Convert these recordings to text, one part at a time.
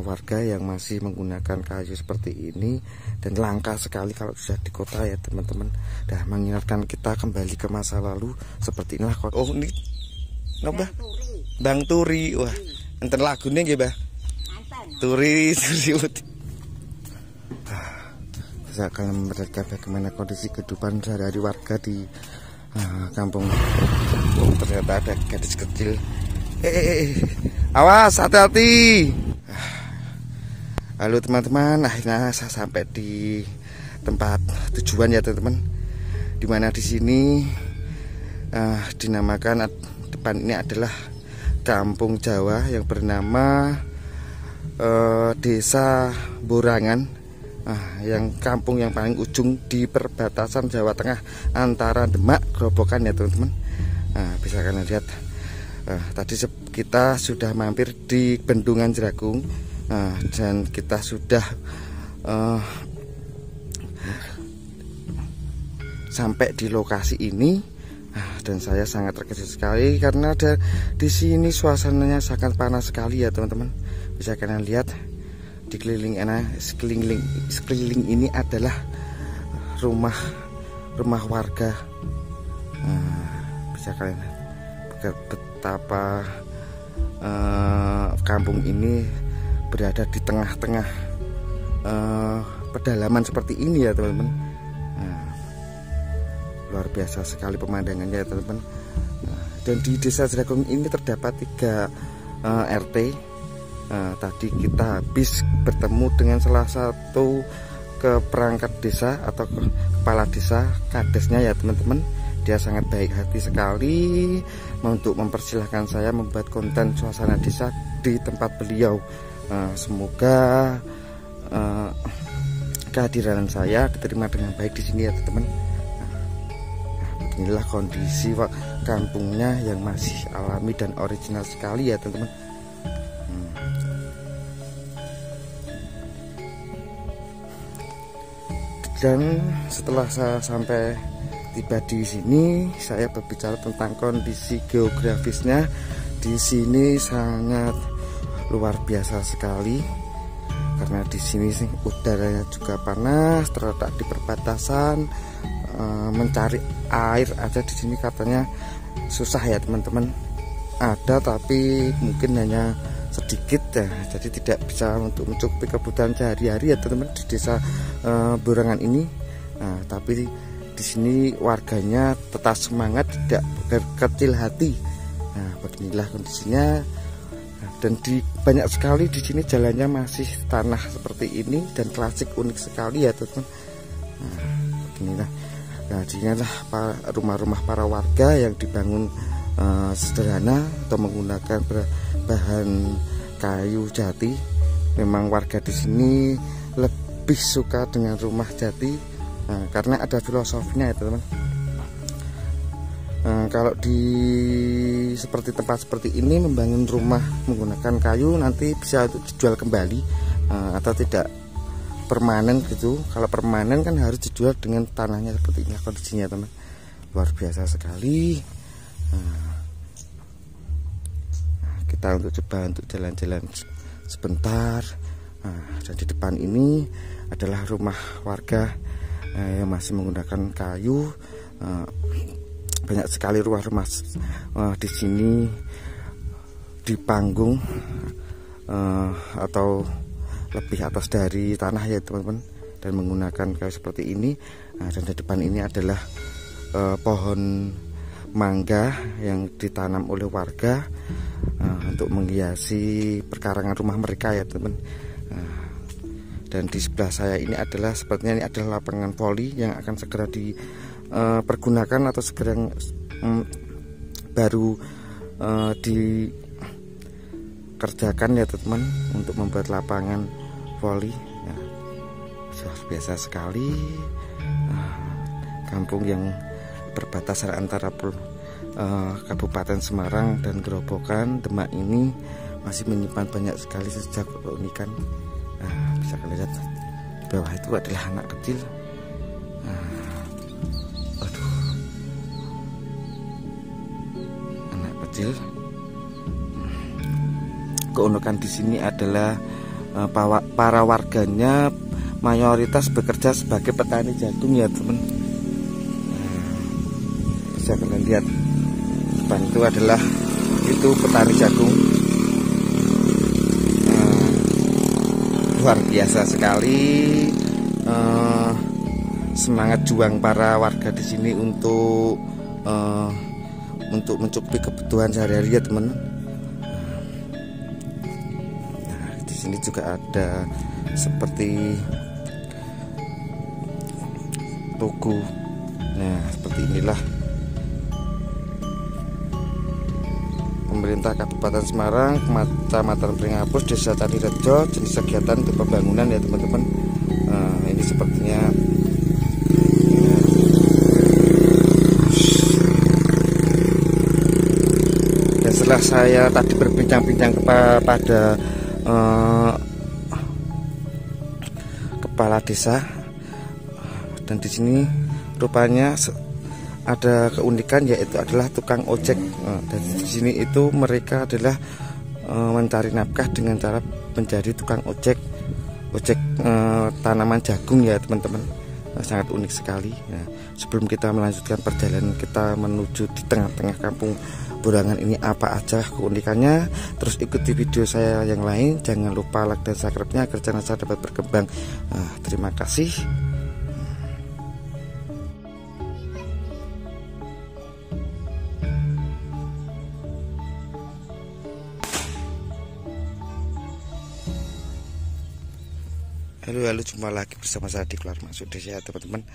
warga yang masih menggunakan kayu seperti ini, dan langka sekali kalau sudah di kota ya teman-teman. Dah mengingatkan kita kembali ke masa lalu seperti inilah. Oh ini napa? Bang Turi. Wah, enten lagune nggih, Mbah. Turi. Saya akan memperlihatkan bagaimana kondisi kehidupan sehari-hari warga di kampung. Oh, ternyata ada gadis kecil. Awas, hati-hati. Halo teman-teman, akhirnya saya sampai di tempat tujuan ya teman-teman. Dimana di sini dinamakan depan ini adalah Kampung Jawa yang bernama Desa Borangan, yang kampung yang paling ujung di perbatasan Jawa Tengah antara Demak, Grobogan ya teman-teman. Bisa kalian lihat. Tadi kita sudah mampir di Bendungan Jeragung. Dan kita sudah sampai di lokasi ini, dan saya sangat terkejut sekali karena ada di sini suasananya sangat panas sekali ya teman-teman. Bisa kalian lihat di sekeliling ini adalah rumah warga. Bisa kalian lihat betapa kampung ini berada di tengah-tengah pedalaman seperti ini ya teman-teman. Luar biasa sekali pemandangannya ya teman-teman. Dan di Desa Jeragung ini terdapat 3 RT. Tadi kita habis bertemu dengan salah satu keperangkat desa atau kepala desa, kadesnya ya teman-teman. Dia sangat baik hati sekali untuk mempersilahkan saya membuat konten suasana desa di tempat beliau. Semoga kehadiran saya diterima dengan baik di sini ya teman-teman. Inilah kondisi kampungnya yang masih alami dan original sekali ya teman-teman. Dan setelah saya sampai tiba di sini, saya berbicara tentang kondisi geografisnya. Di sini sangat luar biasa sekali karena di sini udaranya juga panas, terletak di perbatasan. Mencari air aja di sini katanya susah ya teman-teman. Ada tapi mungkin hanya sedikit ya, jadi tidak bisa untuk mencukupi kebutuhan sehari-hari ya teman-teman di Desa Borangan ini. Tapi di sini warganya tetap semangat, tidak berkecil hati. Beginilah kondisinya. Dan banyak sekali di sini jalannya masih tanah seperti ini dan klasik, unik sekali ya teman-teman. Beginilah. Inilah rumah-rumah para warga yang dibangun sederhana atau menggunakan bahan kayu jati. Memang warga di sini lebih suka dengan rumah jati karena ada filosofinya ya teman-teman. Kalau di seperti tempat seperti ini membangun rumah menggunakan kayu nanti bisa untuk dijual kembali atau tidak permanen gitu. Kalau permanen kan harus dijual dengan tanahnya seperti ini kondisinya teman. Luar biasa sekali. Kita coba untuk jalan-jalan sebentar. Dan di depan ini adalah rumah warga yang masih menggunakan kayu. Banyak sekali rumah-rumah di sini dipanggung atau lebih atas dari tanah ya teman-teman, dan menggunakan kayu seperti ini. Dan di depan ini adalah pohon mangga yang ditanam oleh warga untuk menghiasi perkarangan rumah mereka ya teman-teman. Dan di sebelah saya ini adalah sepertinya ini adalah lapangan voli yang akan segera dipergunakan atau segera baru dikerjakan ya teman-teman untuk membuat lapangan voli. Luar biasa sekali. Kampung yang berbatasan antara Kabupaten Semarang dan Grobogan, Demak ini masih menyimpan banyak sekali sejak keunikan. Bisa kalian lihat di bawah itu adalah anak kecil. Anak kecil. Keunikan di sini adalah para warganya mayoritas bekerja sebagai petani jagung ya teman. Bisa kalian lihat depan itu adalah petani jagung. Luar biasa sekali semangat juang para warga di sini untuk mencukupi kebutuhan sehari-hari ya teman. Nah, di sini juga ada seperti toko. Nah, seperti inilah pemerintah Kabupaten Semarang, Kecamatan Pringapus, Desa Canirejo, jenis kegiatan untuk pembangunan ya teman-teman. Ini sepertinya dan setelah saya tadi berbincang-bincang kepada kepala desa, dan di sini rupanya ada keunikan, yaitu adalah tukang ojek. Dan di sini itu mereka adalah mencari nafkah dengan cara menjadi tukang ojek tanaman jagung ya teman-teman. Sangat unik sekali. Nah, sebelum kita melanjutkan perjalanan kita menuju di tengah-tengah kampung Borangan ini apa aja keunikannya, terus ikuti video saya yang lain. Jangan lupa like dan subscribe-nya agar channel saya dapat berkembang. Terima kasih. Halo, jumpa lagi bersama saya di Keluar Masuk Desa teman-teman.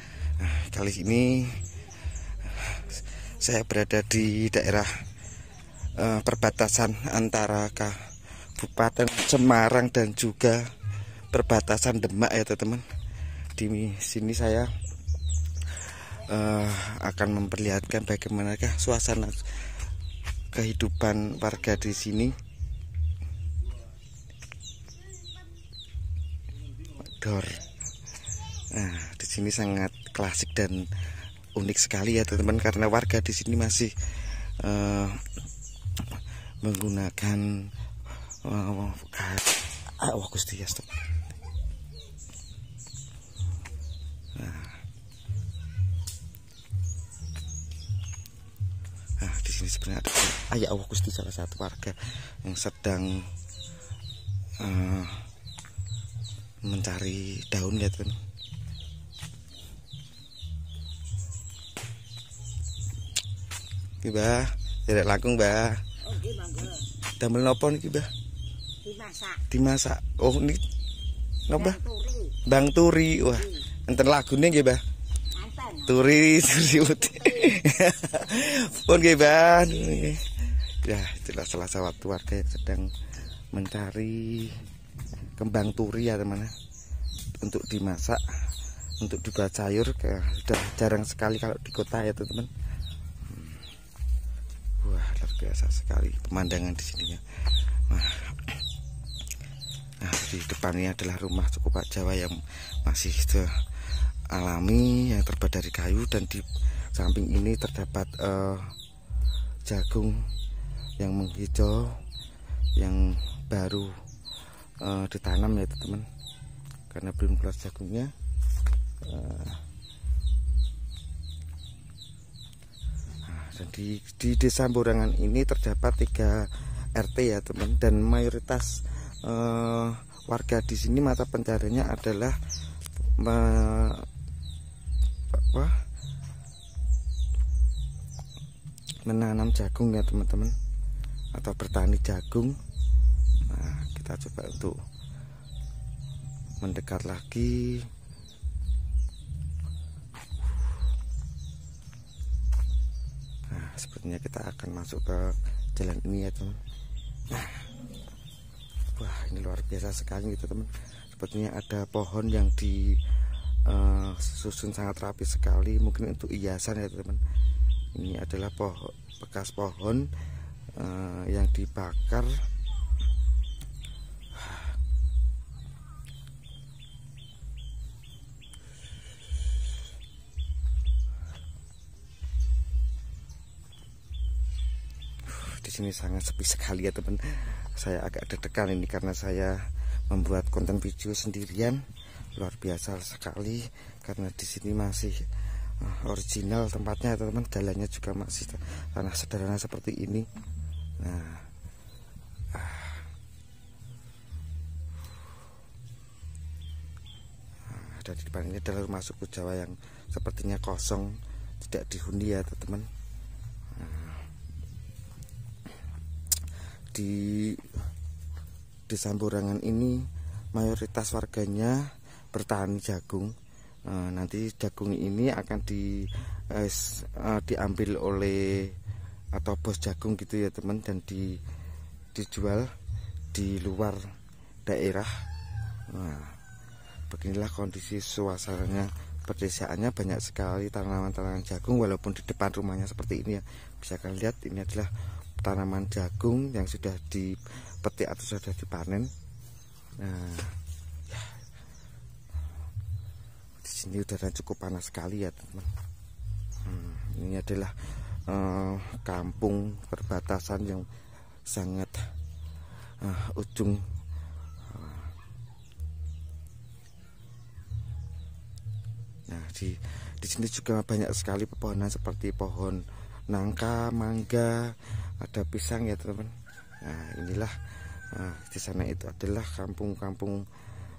Kali ini saya berada di daerah perbatasan antara Kabupaten Semarang dan juga perbatasan Demak ya teman-teman. Di sini saya akan memperlihatkan bagaimanakah suasana kehidupan warga di sini. Nah, di sini sangat klasik dan unik sekali ya teman-teman, karena warga di sini masih menggunakan Gusti ya, stop. Nah, di sini sebenarnya ada Gusti, salah satu warga yang sedang mencari daun ya teman. Mbah, derek langkung Mbah. Oh nggih monggo. Damel napa niki Mbah? Dimasak. Dimasak. Oh niki napa? Bang Turi. Wah, enten lagune nggih Mbah. Anten. Turi uti. Pun nggih Mbah. Ya, itulah salah satu warga yang sedang mencari kembang turi ya teman, untuk dimasak, untuk dibuat sayur. Sudah jarang sekali kalau di kota ya teman. Wah, luar biasa sekali pemandangan di sininya. Nah, di depannya adalah rumah suku Pak Jawa yang masih alami, yang terbuat dari kayu, dan di samping ini terdapat jagung yang menghijau yang baru ditanam ya teman, karena belum keluar jagungnya. Dan di Desa Borangan ini terdapat 3 RT ya teman, dan mayoritas warga di sini mata pencariannya adalah menanam jagung ya teman-teman, atau bertani jagung. Nah, kita coba untuk mendekat lagi. Nah, sepertinya kita akan masuk ke jalan ini ya teman. Nah, wah, ini luar biasa sekali gitu teman. Sepertinya ada pohon yang disusun sangat rapi sekali, mungkin untuk hiasan ya teman. Ini adalah bekas pohon yang dibakar. Di sini sangat sepi sekali ya teman. Saya agak deg-degan ini karena saya membuat konten video sendirian. Luar biasa sekali karena di sini masih original tempatnya teman-teman. Jalannya juga masih tanah sederhana seperti ini. Nah, ada di depan ini adalah rumah suku Jawa yang sepertinya kosong, tidak dihuni ya teman-teman. Di Desa Borangan ini mayoritas warganya bertani jagung. Nanti jagung ini akan diambil oleh atau bos jagung gitu ya teman, dan dijual di luar daerah. Nah, beginilah kondisi suasananya. Perdesaannya banyak sekali tanaman-tanaman jagung, walaupun di depan rumahnya seperti ini ya. Bisa kalian lihat ini adalah tanaman jagung yang sudah dipetik atau sudah dipanen. Nah, ya, di sini udara cukup panas sekali ya teman. Ini adalah kampung perbatasan yang sangat ujung. Nah, di sini juga banyak sekali pepohonan seperti pohon nangka, mangga, ada pisang ya teman-teman. Nah, inilah di sana itu adalah kampung-kampung,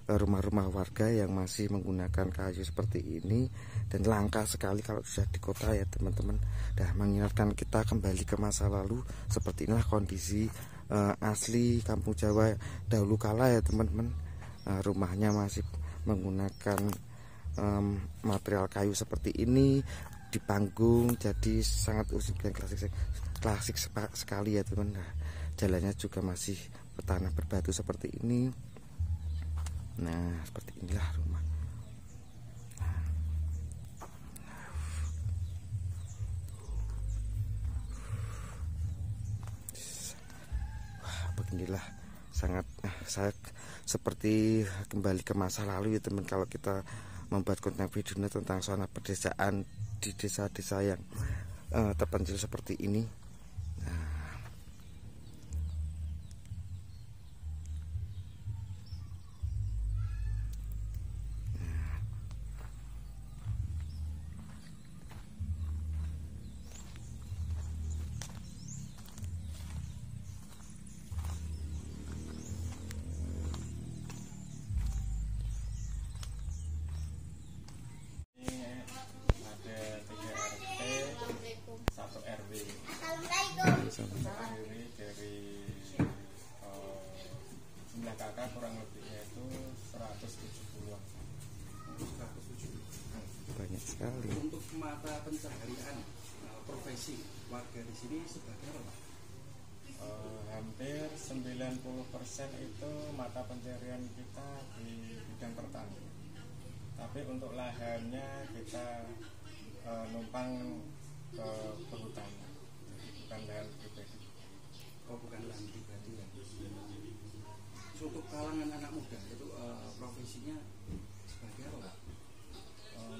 rumah-rumah warga yang masih menggunakan kayu seperti ini, dan langka sekali kalau sudah di kota ya teman-teman. Dah mengingatkan kita kembali ke masa lalu. Seperti inilah kondisi asli kampung Jawa dahulu kala ya teman-teman. Rumahnya masih menggunakan material kayu seperti ini, di panggung, jadi sangat usil dan klasik sekali ya teman. Nah, jalannya juga masih bertanah berbatu seperti ini. Nah, seperti inilah rumah. Wah, beginilah sangat saya seperti kembali ke masa lalu ya teman, kalau kita membuat konten video tentang zona pedesaan di desa-desa yang terpencil seperti ini. Terdiri dari jumlah kakak kurang lebihnya itu 170-an. Banyak sekali. Untuk mata pencaharian profesi warga di sini sebagai apa? Hampir 90% itu mata pencaharian kita di bidang pertanian. Tapi untuk lahannya kita numpang ke perhutanan. Bukan lahan pribadi. Oh, bukan lahan pribadi ya. Untuk kalangan anak muda itu profesinya sebagai apa?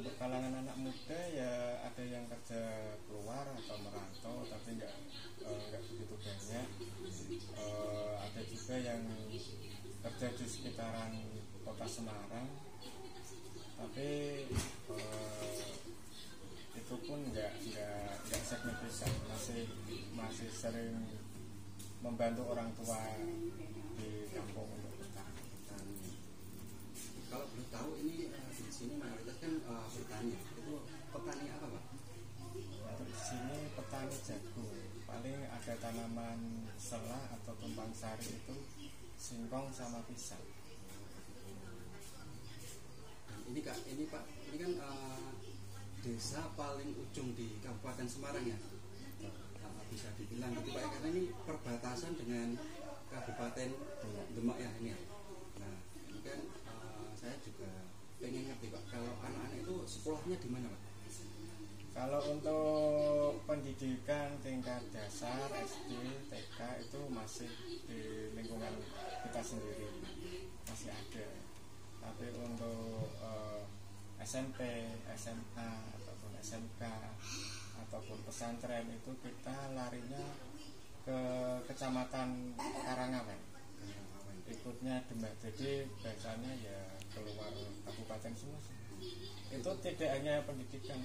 Untuk kalangan anak muda ya ada yang kerja keluar atau merantau, tapi nggak begitu banyak. Ada juga yang kerja di sekitaran kota Semarang, tapi itu pun nggak signifikan, masih sering membantu orang tua di kampung untuk bertani. Kalau boleh tahu ini di sini mayoritas kan petani. Itu petani apa, Pak? Untuk di sini petani jagung. Paling ada tanaman selah atau tumpang sari itu singkong sama pisang. Ini Kak, ini Pak, ini kan desa paling ujung di Kabupaten Semarang ya. Bisa dibilang gitu Pak, karena ini perbatasan dengan Kabupaten Demak ya ini ya. Nah, ini kan saya juga pengen ngerti Pak, kalau anak-anak itu sekolahnya di mana Pak? Kalau untuk pendidikan tingkat dasar SD, TK itu masih di lingkungan kita sendiri, masih ada. Tapi untuk SMP, SMA ataupun SMK ataupun pesantren itu kita larinya ke Kecamatan Karangawen. ikutnya Demak. Jadi biasanya ya keluar kabupaten semua sih. Itu tidak hanya pendidikan,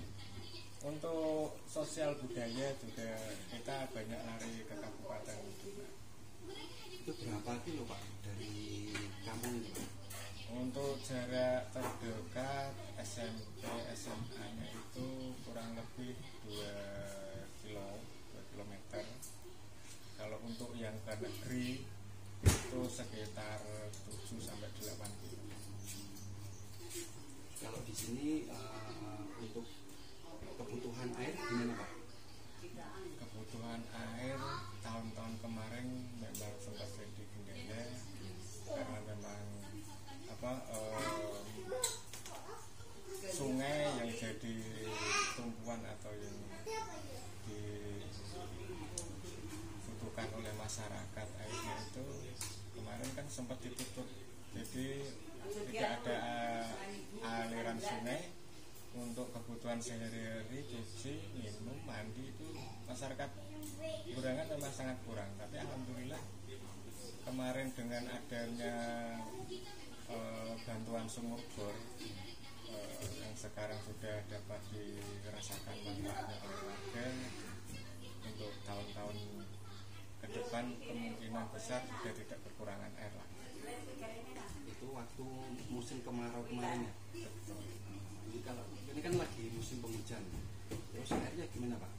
untuk sosial budaya juga kita banyak lari ke kabupaten Demak. Itu berapa kilo Pak dari kampung ini Pak? Untuk jarak terdekat SMP SMA nya itu kurang lebih 2 kilometer. Kalau untuk yang ke negeri itu sekitar 7 sampai 8 kilo. Kalau di sini untuk kebutuhan air gimana Pak? Kebutuhan air tahun-tahun kemarin memang sempat jadi kendala karena memang sungai yang jadi tumpuan atau yang dibutuhkan oleh masyarakat, airnya itu kemarin kan sempat ditutup, jadi tidak ada aliran sungai untuk kebutuhan sehari-hari, cuci, minum, mandi. Itu masyarakat Burangan memang sangat kurang, tapi alhamdulillah kemarin dengan adanya bantuan sumur bor yang sekarang sudah dapat dirasakan manfaatnya oleh warga, untuk tahun-tahun ke depan kemungkinan besar sudah tidak kekurangan air lagi. Itu waktu musim kemarau kemarin ya? Betul. Ini kan lagi musim penghujan, terus airnya gimana Pak?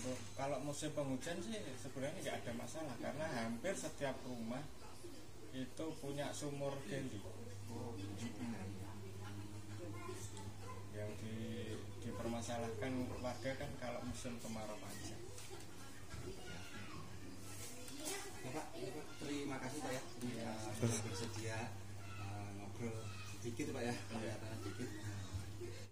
Untuk kalau musim penghujan sih sebenarnya nggak ada masalah, karena hampir setiap rumah itu punya sumur geli. Yang dipermasalahkan warga kan kalau musim kemarau panjang. Ya Pak, terima kasih Pak ya, sudah bersedia ngobrol sedikit Pak ya, kelihatan sedikit.